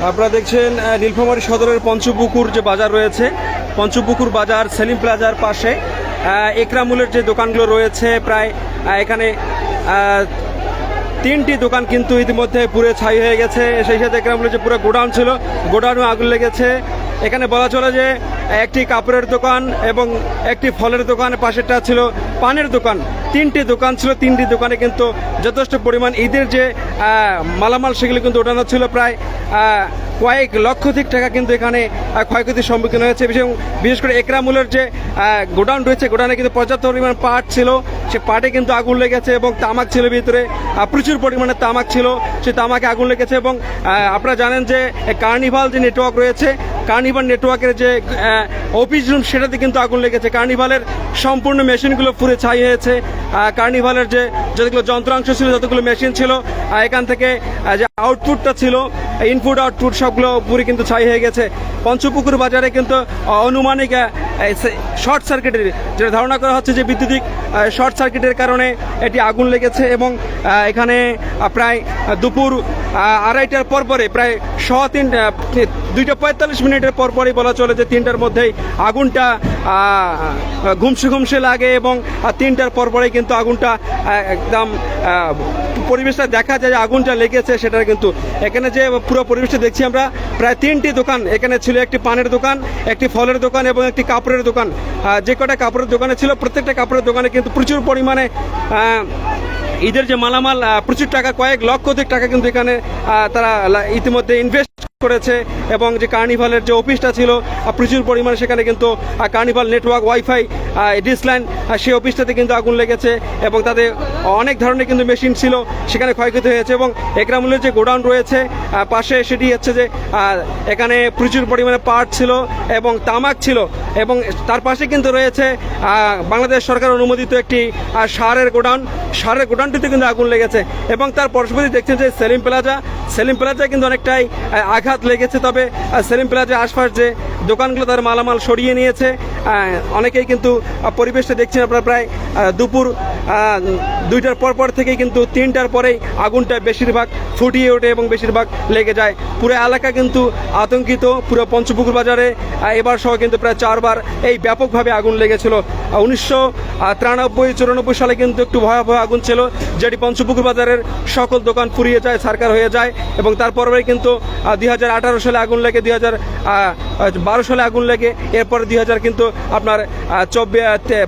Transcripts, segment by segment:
আপনারা দেখছেন নীলফামারী সদরের পঞ্চপুকুর যে বাজার রয়েছে, পঞ্চপুকুর বাজার সেলিম প্লাজার পাশে একরামুলের যে দোকানগুলো রয়েছে, প্রায় এখানে তিনটি দোকান কিন্তু ইতিমধ্যে পুরো ছাই হয়ে গেছে। সেই সাথে একরামুলের যে পুরো গোডাউন ছিল, গোডাউনে আগুন লেগেছে। এখানে বলা চলে যে একটি কাপড়ের দোকান এবং একটি ফলের দোকান, পাশেরটা ছিল পানের দোকান। তিনটি দোকান ছিল, তিনটি দোকানে কিন্তু যথেষ্ট পরিমাণ ঈদের যে মালামাল সেগুলো কিন্তু ওঠানো ছিল। প্রায় কয়েক লক্ষাধিক টাকা কিন্তু এখানে ক্ষয়ক্ষতির সম্মুখীন হয়েছে। বিশেষ করে একরামুলের যে গোডাউন রয়েছে, গোডাউনে কিন্তু পর্যাপ্ত পরিমাণ পাট ছিল, সে পাটে কিন্তু আগুন লেগেছে এবং তামাক ছিল ভিতরে, প্রচুর পরিমাণে তামাক ছিল, সে তামাকে আগুন লেগেছে। এবং আপনারা জানেন যে কার্নিভাল যে নেটওয়ার্ক রয়েছে, কার্নিভাল নেটওয়ার্কের যে অফিস রুম, সেটাতে কিন্তু আগুন লেগেছে। কার্নিভালের সম্পূর্ণ মেশিনগুলো পুরো ছাই হয়েছে। কার্নিভালের যে যতগুলো যন্ত্রাংশ ছিল, যতগুলো মেশিন ছিল, এখান থেকে যে আউটপুটটা ছিল, ইনপুট আউটপুট সবগুলো পুরো কিন্তু ছাই হয়ে গেছে। পঞ্চপুকুর বাজারে কিন্তু অনুমানিক শর্ট সার্কিটের যেটা ধারণা করা হচ্ছে যে বৈদ্যুতিক শর্ট সার্কিটের কারণে এটি আগুন লেগেছে। এবং এখানে প্রায় দুপুর আড়াইটার পরপরে, প্রায় 2:45 পরপরই বলা চলে যে 3টার মধ্যেই আগুনটা ঘুমসে লাগে এবং 3টার পরপরেই কিন্তু আগুনটা একদম পরিবেশটা দেখা যায় যে আগুনটা লেগেছে সেটা। কিন্তু এখানে যে পুরো পরিবেশটা দেখছি আমরা, প্রায় 3টি দোকান এখানে ছিল, একটি পানের দোকান, একটি ফলের দোকান এবং একটি কাপড়ের দোকান। যে কটা কাপড়ের দোকানে ছিল, প্রত্যেকটা কাপড়ের দোকানে কিন্তু প্রচুর পরিমাণে ঈদের যে মালামাল, প্রচুর টাকা, কয়েক লক্ষাধিক টাকা কিন্তু এখানে তারা ইতিমধ্যে ইনভেস্ট করেছে। এবং যে কার্নিভালের যে অফিসটা ছিল, প্রচুর পরিমাণে সেখানে কিন্তু carnival network wifi dish line, সেই অফিসটাতে কিন্তু আগুন লেগেছে এবং তাতে অনেক ধরনের কিন্তু মেশিন ছিল, সেখানে ক্ষয়ক্ষতি হয়েছে। এবং একরামুলের যে গোডাউন রয়েছে পাশে, সেটি হচ্ছে যে এখানে প্রচুর পরিমাণে পাট ছিল এবং তামাক ছিল। এবং তার পাশে কিন্তু রয়েছে বাংলাদেশ সরকার অনুমোদিত একটি সারের গোডাউন, সারের গোডাউনটিতে কিন্তু আগুন লেগেছে। এবং তার পরস্পরই দেখছেন যে সেলিম প্লাজায় কিন্তু অনেকটাই আঘাত লেগেছে। তবে সেলিম প্লাজার আশপাশ যে দোকানগুলো তার মালামাল সরিয়ে নিয়েছে। অনেকেই কিন্তু পরিবেশটা দেখছেন আপনারা, প্রায় দুপুর 2টার পর থেকেই কিন্তু 3টার পরেই আগুনটা বেশিরভাগ ফুটিয়ে ওঠে এবং বেশিরভাগ লেগে যায়। পুরো এলাকা কিন্তু আতঙ্কিত। পুরো পঞ্চপুকুর বাজারে এবার সহ কিন্তু প্রায় 4বার এই ব্যাপকভাবে আগুন লেগেছিল। 1993-94 সালে কিন্তু একটু ভয়াবহ আগুন ছিল, যেটি পঞ্চপুকুর বাজারের সকল দোকান পুড়িয়ে যায়, ছারখার হয়ে যায়। এবং তারপরে কিন্তু 2018 সালে আগুন লেগে, 2012 সালে আগুন লেগে, এরপরে 2000 কিন্তু আপনার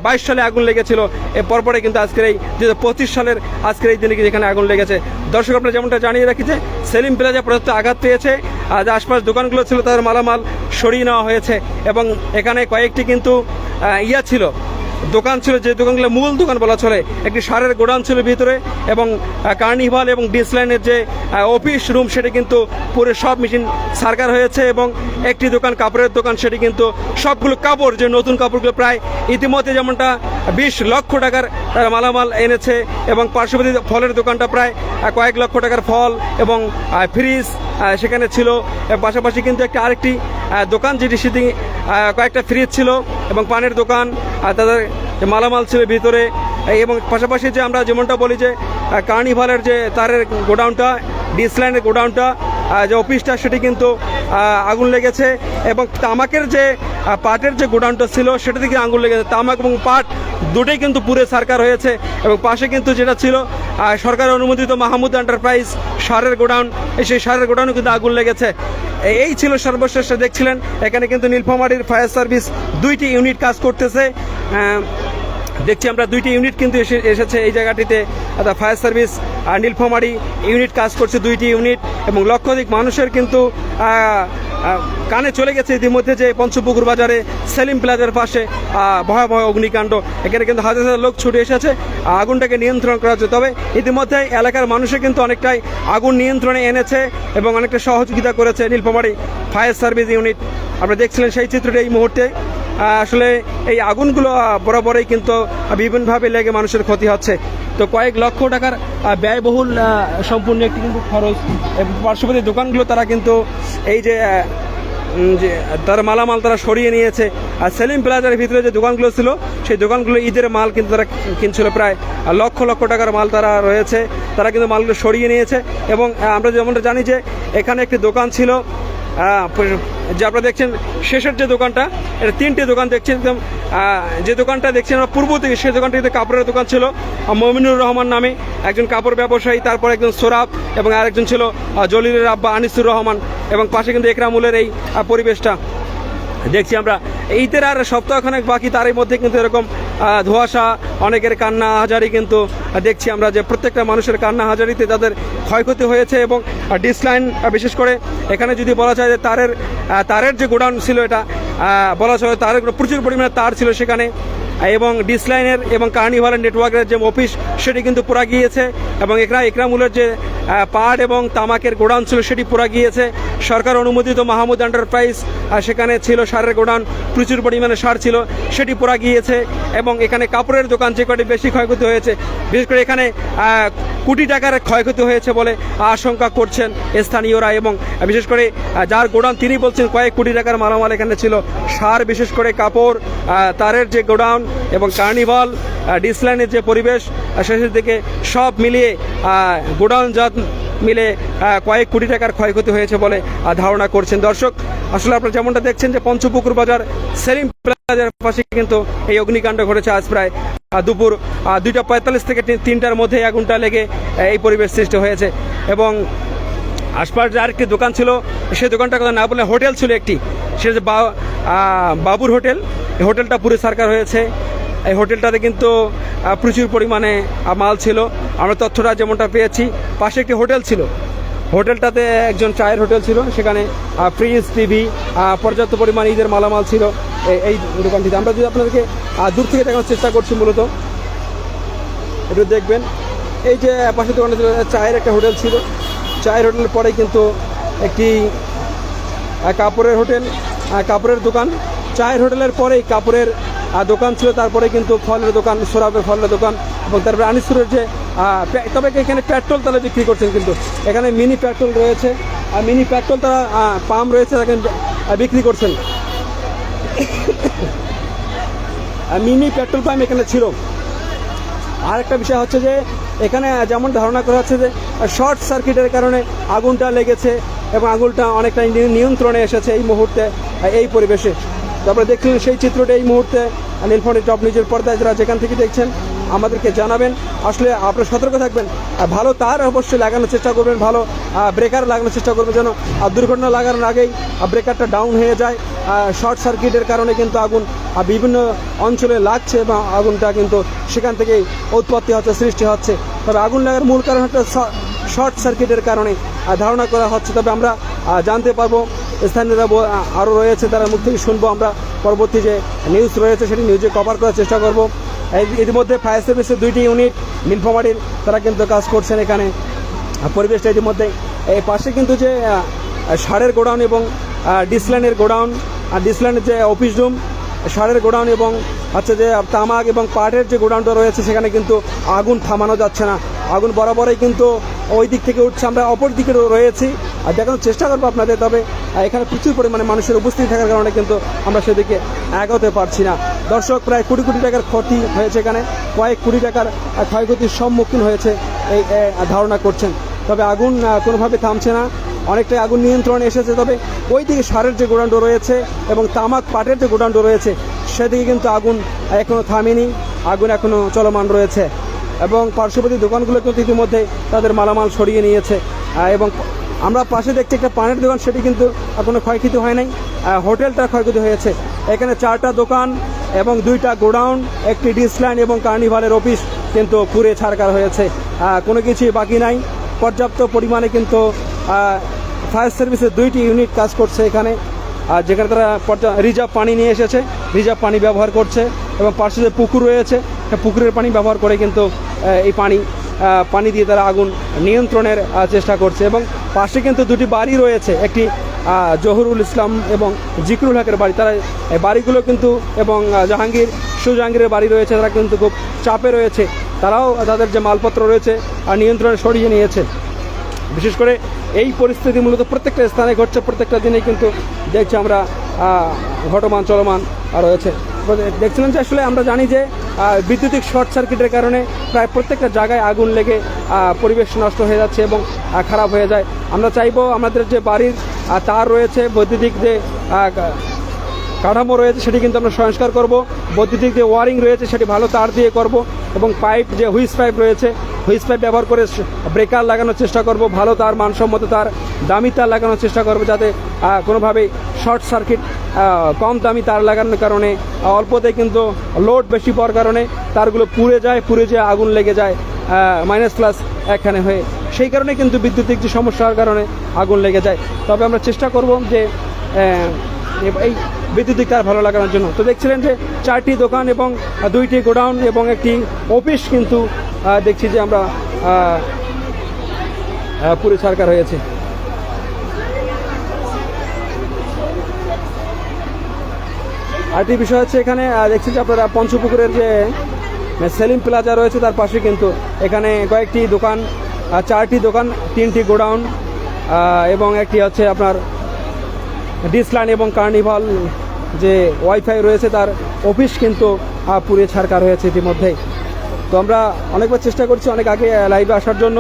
22 সালে আগুন লেগেছিল। এরপরে কিন্তু আজকের এই 2025 সালের আজকের এই দিনে যেখানে আগুন লেগেছে। দর্শক, আপনারা যেমনটা জানিয়ে রাখি যে সেলিম প্লাজা পর্যন্ত আঘাত পেয়েছে। যে আশপাশ দোকানগুলো ছিল, তাদের মালামাল সরিয়ে নেওয়া হয়েছে। এবং এখানে কয়েকটি কিন্তু ছিল, দোকান ছিল, যে দোকানগুলো মূল দোকান বলা চলে। একটি সারের গোডাউন ছিল ভিতরে, এবং কার্নিভাল এবং ডিশ লাইনের যে অফিস রুম, সেটি কিন্তু পুরো সব মেশিন সারকার হয়েছে। এবং একটি দোকান কাপড়ের দোকান, সেটি কিন্তু সবগুলো কাপড়, যে নতুন কাপড়গুলো প্রায় ইতিমধ্যে যেমনটা 20 লক্ষ টাকার মালামাল এনেছে। এবং পার্শ্ববর্তী ফলের দোকানটা প্রায় কয়েক লক্ষ টাকার ফল এবং ফ্রিজ সেখানে ছিল। পাশাপাশি কিন্তু আরেকটি দোকান, যেটি সেদিন কয়েকটা ফ্রিজ ছিল এবং পানের দোকান, তাদের মালামাল ছিল ভিতরে। এবং পাশাপাশি যে আমরা যেমনটা বলি যে কার্নিভালের যে তারের গোডাউনটা, ডিশ লাইনের গোডাউনটা, যে অফিসটা, সেটি কিন্তু আগুন লেগেছে। এবং তামাকের যে পাটের যে গোডাউনটা ছিল, সেটা থেকে আগুন লেগেছে। তামাক এবং পাট দুটোই কিন্তু পুরো সারকার হয়েছে। এবং পাশে কিন্তু যেটা ছিল সরকার অনুমোদিত মাহমুদ এন্টারপ্রাইজ সারের গোডাউন, সেই সারের গোডাউনে কিন্তু আগুন লেগেছে। এই ছিল সর্বশেষ দেখছিলেন। এখানে কিন্তু নীলফামারীর ফায়ার সার্ভিস 2টি ইউনিট কাজ করতেছে। দেখছি আমরা 2টি ইউনিট কিন্তু এসেছে এই জায়গাটিতে। ফায়ার সার্ভিস নীলফামারী ইউনিট কাজ করছে, 2টি ইউনিট। এবং লক্ষাধিক মানুষের কিন্তু কানে চলে গেছে ইতিমধ্যে যে পঞ্চপুকুর বাজারে সেলিম প্লাজার পাশে ভয়াবহ অগ্নিকাণ্ড। এখানে কিন্তু হাজার হাজার লোক ছুটে এসেছে আগুনটাকে নিয়ন্ত্রণ করা হচ্ছে। তবে ইতিমধ্যে এলাকার মানুষে কিন্তু অনেকটাই আগুন নিয়ন্ত্রণে এনেছে এবং অনেকটা সহযোগিতা করেছে নীলফামারী ফায়ার সার্ভিস ইউনিট। আপনারা দেখছিলেন সেই চিত্রটি এই মুহূর্তে। আসলে এই আগুনগুলো বরাবরই কিন্তু বিভিন্নভাবে লেগে মানুষের ক্ষতি হচ্ছে। তো কয়েক লক্ষ টাকার ব্যয়বহুল সম্পূর্ণ একটি কিন্তু খরচ। পার্শ্ববর্তী দোকানগুলো তারা কিন্তু এই যে তার মালামাল তারা সরিয়ে নিয়েছে। আর সেলিম প্লাজার ভিতরে যে দোকানগুলো ছিল, সেই দোকানগুলো ঈদের মাল কিন্তু তারা কিনছিল, প্রায় লক্ষ লক্ষ টাকার মাল তারা রয়েছে, তারা কিন্তু মালগুলো সরিয়ে নিয়েছে। এবং আমরা যেমনটা জানি যে এখানে একটি দোকান ছিল, যে আপনারা দেখছেন শেষের যে দোকানটা, এটা 3টে দোকান দেখছেন একদম। যে দোকানটা দেখছেন আমরা পূর্ব থেকে, সেই দোকানটিতে কাপড়ের দোকান ছিল মমিনুর রহমান নামে একজন কাপড় ব্যবসায়ী, তারপর একজন সোরাব এবং আরেকজন ছিল জলিলের আব্বা আনিসুর রহমান, এবং পাশে কিন্তু একরামুলের এই পরিবেশটা দেখছি আমরা। ঈদের আর সপ্তাহখানেক বাকি, তারই মধ্যে কিন্তু এরকম ধোঁয়াশা, অনেকের কান্না হাজারি কিন্তু দেখছি আমরা, যে প্রত্যেকটা মানুষের কান্না হাজারিতে তাদের ক্ষয়ক্ষতি হয়েছে। এবং ডিসলাইন বিশেষ করে এখানে যদি বলা যায় যে তারের যে গোডাউন ছিল, এটা বলা যায় তারের প্রচুর পরিমাণে তার ছিল সেখানে, এবং ডিসলাইনের এবং কার্নিভালের নেটওয়ার্কের যে অফিস সেটি কিন্তু পুরা গিয়েছে, এবং একরামুলের যে পাট এবং তামাকের গোডাউন ছিল সেটি পুরা গিয়েছে। সরকার অনুমোদিত মাহমুদ এন্টারপ্রাইজ সেখানে ছিল সারের গোডাউন, প্রচুর পরিমাণে সার ছিল, সেটি পুরা গিয়েছে। এবং এখানে কাপড়ের দোকান যে কটি বেশি ক্ষয়ক্ষতি হয়েছে, বিশেষ করে এখানে কোটি টাকার ক্ষয়ক্ষতি হয়েছে বলে আশঙ্কা করছেন স্থানীয়রা। এবং বিশেষ করে যার গোডাউন তিনি বলছেন কয়েক কোটি টাকার মালামাল এখানে ছিল, সার, বিশেষ করে কাপড়, তারের যে গোডাউন এবং কার্নিভাল, ডিসলাইনের যে পরিবেশ, শেষের দিকে সব মিলিয়ে গোডাউন জাত মিলে কয়েক কোটি টাকার ক্ষয়ক্ষতি হয়েছে বলে ধারণা করছেন। দর্শক, আসলে আপনারা যেমনটা দেখছেন যে পঞ্চপুকুর বাজার সেলিম প্লাজার পাশে কিন্তু এই অগ্নিকাণ্ড ঘটেছে আজ প্রায় দুপুর 2:45 থেকে 3টার মধ্যে আগুনটা লেগে এই পরিবেশ সৃষ্টি হয়েছে। এবং আশপাশে আরেকটি দোকান ছিল, সেই দোকানটা কথা না বলে হোটেল ছিল একটি, সে যে বাবুর হোটেল, এই হোটেলটা পুরো সরকার হয়েছে। এই হোটেলটাতে কিন্তু প্রচুর পরিমাণে মাল ছিল, আমরা তথ্যটা যেমনটা পেয়েছি। পাশে একটি হোটেল ছিল, হোটেলটাতে একজন চায়ের হোটেল ছিল, সেখানে ফ্রিজ, টিভি, পর্যাপ্ত পরিমাণে ঈদের মালামাল ছিল এই দোকানটিতে। আমরা যদি আপনাদেরকে দূর থেকে দেখানোর চেষ্টা করছি, মূলত একটু দেখবেন এই যে পাশের দোকানটা ছিল চায়ের একটা হোটেল ছিল, চায়ের হোটেলের পরে কিন্তু একটি কাপড়ের হোটেল, কাপড়ের দোকান, চায়ের হোটেলের পরেই কাপড়ের দোকান ছিল, তারপরে কিন্তু ফলের দোকান, সোরাবের ফলের দোকান, এবং তারপরে আনিসুরের যে তবে এখানে পেট্রোল তারা বিক্রি করছেন, কিন্তু এখানে মিনি পেট্রোল রয়েছে, আর মিনি পেট্রোল তারা পাম্প রয়েছে, এখানে বিক্রি করছেন। মিনি পেট্রোল পাম্প এখানে ছিল। আর একটা বিষয় হচ্ছে যে এখানে যেমন ধারণা করা হচ্ছে যে শর্ট সার্কিটের কারণে আগুনটা লেগেছে, এবং আগুনটা অনেকটা নিয়ন্ত্রণে এসেছে এই মুহূর্তে এই পরিবেশে। তারপরে দেখলেন সেই চিত্রটা এই মুহূর্তে নীলফামারী টপ নিউজের পর্দায় যারা যেখান থেকে দেখছেন আমাদেরকে জানাবেন। আসলে আপনারা সতর্ক থাকবেন, ভালো তার অবশ্যই লাগানোর চেষ্টা করবেন, ভালো ব্রেকার লাগানোর চেষ্টা করবেন, যেন দুর্ঘটনা লাগানোর আগেই ব্রেকারটা ডাউন হয়ে যায়। শর্ট সার্কিটের কারণে কিন্তু আগুন বিভিন্ন অঞ্চলে লাগছে, এবং আগুনটা কিন্তু সেখান থেকেই উৎপত্তি হচ্ছে, সৃষ্টি হচ্ছে। তবে আগুন লাগার মূল কারণ হচ্ছে শর্ট সার্কিটের কারণে ধারণা করা হচ্ছে। তবে আমরা জানতে পারবো, স্থানীয়রা আরও রয়েছে, তারা মুখ থেকে শুনবো আমরা। পরবর্তী যে নিউজ রয়েছে সেটি নিউজে কভার করার চেষ্টা করব। ইতিমধ্যে ফায়ার সার্ভিসের 2টি ইউনিট নীলফামারীর তারা কিন্তু কাজ করছেন এখানে। পরিবেশটা ইতিমধ্যে এই পাশে কিন্তু যে সারের গোডাউন এবং ডিসলাইনের গোডাউন, আর ডিসলাইনের যে অফিস রুম, সারের গোডাউন এবং হচ্ছে যে তামাক এবং পাটের যে গোডাউনটা রয়েছে, সেখানে কিন্তু আগুন থামানো যাচ্ছে না, আগুন বরাবরই কিন্তু ওই দিক থেকে উঠছে। আমরা অপর দিকে রয়েছি আর দেখানোর চেষ্টা করবো আপনাদের। তবে এখানে প্রচুর পরিমাণে মানুষের উপস্থিতি থাকার কারণে কিন্তু আমরা সেদিকে এগোতে পারছি না। দর্শক, প্রায় কোটি কোটি টাকার ক্ষতি হয়েছে, এখানে কয়েক কোটি টাকার ক্ষয়ক্ষতির সম্মুখীন হয়েছে এই ধারণা করছেন। তবে আগুন কোনোভাবে থামছে না, অনেকটাই আগুন নিয়ন্ত্রণে এসেছে। তবে ওই দিকে সারের যে গোডাউনটা রয়েছে এবং তামাক পাটের যে গোডাউনটা রয়েছে, সেদিকে কিন্তু আগুন এখনও থামেনি, আগুন এখনও চলমান রয়েছে। এবং পার্শ্ববর্তী দোকানগুলো কিন্তু ইতিমধ্যে তাদের মালামাল সরিয়ে নিয়েছে। এবং আমরা পাশে দেখছি একটা পানের দোকান, সেটি কিন্তু কোনো ক্ষয়ক্ষতি হয় নাই, হোটেলটা ক্ষয়ক্ষতি হয়েছে। এখানে 4টা দোকান এবং 2টা গোডাউন, একটি ডিসলাইন এবং কার্নিভালের অফিস কিন্তু পুড়ে ছারখার হয়েছে, কোনো কিছুই বাকি নাই। পর্যাপ্ত পরিমাণে কিন্তু ফায়ার সার্ভিসের 2টি ইউনিট কাজ করছে এখানে, আর যেখানে তারা রিজার্ভ পানি নিয়ে এসেছে, রিজার্ভ পানি ব্যবহার করছে। এবং পাশে যে পুকুর রয়েছে, পুকুরের পানি ব্যবহার করে কিন্তু এই পানি দিয়ে তারা আগুন নিয়ন্ত্রণের চেষ্টা করছে। এবং পাশে কিন্তু 2টি বাড়ি রয়েছে, একটি জহুরুল ইসলাম এবং জিকরুল হকের বাড়ি, তারা এই বাড়িগুলো কিন্তু, এবং সুজাহাঙ্গীরের বাড়ি রয়েছে, তারা কিন্তু খুব চাপে রয়েছে, তারাও তাদের যে মালপত্র রয়েছে আর নিয়ন্ত্রণে সরিয়ে নিয়েছে। বিশেষ করে এই পরিস্থিতি মূলত প্রত্যেকটা স্থানে ঘটছে, প্রত্যেকটা দিনে কিন্তু দেখছি আমরা ঘটমান চলমান রয়েছে। দেখছিলেন যে আসলে আমরা জানি যে বৈদ্যুতিক শর্ট সার্কিটের কারণে প্রায় প্রত্যেকটা জায়গায় আগুন লেগে পরিবেশ নষ্ট হয়ে যাচ্ছে এবং খারাপ হয়ে যায়। আমরা চাইবো আমাদের যে বাড়ির তার রয়েছে, বৈদ্যুতিক যে কাঠামো রয়েছে সেটি কিন্তু আমরা সংস্কার করব, বৈদ্যুতিক যে ওয়ারিং রয়েছে সেটি ভালো তার দিয়ে করব এবং পাইপ যে হুইস পাইপ রয়েছে হুইস পাইপ ব্যবহার করে ব্রেকার লাগানোর চেষ্টা করব, ভালো তার মানসম্মত তার, দামি তার লাগানোর চেষ্টা করব যাতে কোনোভাবেই শর্ট সার্কিট, কম দামি তার লাগানোর কারণে অল্পতে কিন্তু লোড বেশি পাওয়ার কারণে তারগুলো পুড়ে যেয়ে আগুন লেগে যায় মাইনাস প্লাস একখানে হয়ে, সেই কারণে কিন্তু বৈদ্যুতিক যে সমস্যার কারণে আগুন লেগে যায়। তবে আমরা চেষ্টা করব যে এই বৈদ্যুতিক তার ভালো লাগানোর জন্য। তো দেখছিলেন যে 4টি দোকান এবং 2টি গোডাউন এবং একটি অফিস কিন্তু দেখছি যে আমরা পুরো সরকার হয়েছে। আরেকটি বিষয় হচ্ছে এখানে দেখছি যে আপনারা পঞ্চপুকুরের যে সেলিম প্লাজা রয়েছে তার পাশে কিন্তু এখানে কয়েকটি দোকান, 4টি দোকান, 3টি গোডাউন এবং একটি হচ্ছে আপনার ডিসলাইন এবং কার্নিভাল যে ওয়াইফাই রয়েছে তার অফিস কিন্তু পুড়ে ছারখার হয়েছে ইতিমধ্যেই। তো আমরা অনেকবার চেষ্টা করছি অনেক আগে লাইভে আসার জন্য,